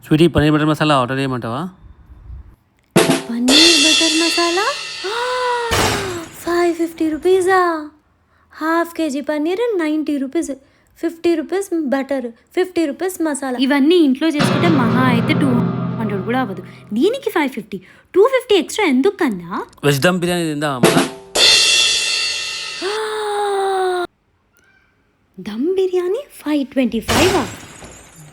Sweety paneer butter masala order చేయమంటావా? Paneer butter masala 550 రూపీసా? Half KG paneer 90 rupees, 50 rupees butter, 50 rupees masala. ఇవన్నీ ఇంట్లో చేసుకుంటే మహా అయితే 200 కూడా అవ్వదు. దీనికి 550, 250 ఎక్స్ట్రా ఎందుకు కన్నా? వెజ్ దమ్ బిర్యానీ తిందా మళ్ళా? Dum biryani 525,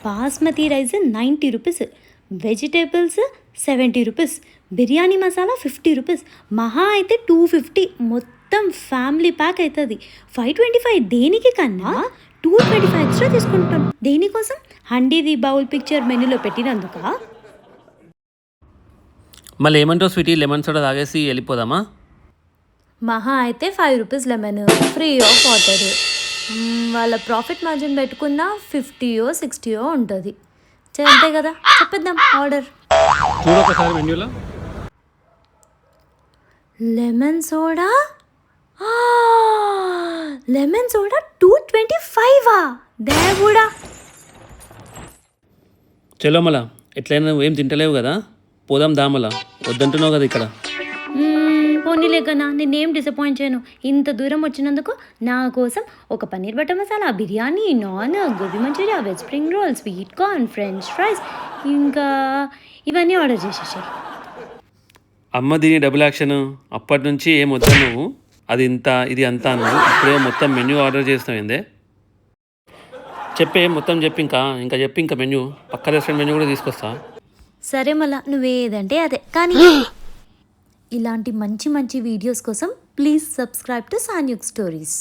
basmati rice 90 rupees, vegetables 70 rupees, biryani masala 50 rupees, మహా అయితే 250. మొత్తం ఫ్యామిలీ ప్యాక్ అవుతుంది. 525 దేనికి కన్నా 225 ఎక్స్ట్రా తీసుకుంటాం. దేనికోసం? హండీది బౌల్ పిక్చర్ మెనూలో పెట్టినందుక. మళ్ళీ ఏమంటావు స్వీటీ? లెమన్ సోడా తాగేసి వెళ్ళిపోదామా? మహా అయితే 5 rupees lemon, free of water. వాళ్ళ ప్రాఫిట్ మార్జిన్ పెట్టుకున్న 50 60 ఉంటుంది. అంతే కదా, చెప్పేద్దాం ఆర్డర్. చూడొకసారి మెన్యూలో. Lemon soda 225. దేవుడా. చలో మళ్ళా, ఎట్లయినా నువ్వు ఏం తింటలేవు కదా, పోదాం దామలా. వద్దంటున్నావు కదా ఇక్కడ. పోనీలే కన్నా, నేనేం డిసప్పాయింట్ చేయను. ఇంత దూరం వచ్చినందుకు నా కోసం ఒక paneer butter masala, biryani, naan, gobi manchuria, veg spring roll, sweet corn, french fries, ఇంకా ఇవన్నీ ఆర్డర్ చేసేసాయి. అమ్మ దీని డబుల్ యాక్షన్. అప్పటి నుంచి ఏం వద్దా నువ్వు, అది ఇంత ఇది అంతా అన్నావు, ఇప్పుడే మొత్తం మెన్యూ ఆర్డర్ చేస్తావు ఏందే? చెప్పే మొత్తం చెప్పి ఇంకా చెప్పి ఇంకా మెన్యూ, పక్క రెస్టారెంట్ మెన్యూ కూడా తీసుకొస్తా. సరే మళ్ళా, నువ్వేదంటే అదే. కానీ ఇలాంటి మంచి మంచి వీడియోస్ కోసం ప్లీజ్ సబ్స్క్రైబ్ టు సాన్యుక్ స్టోరీస్.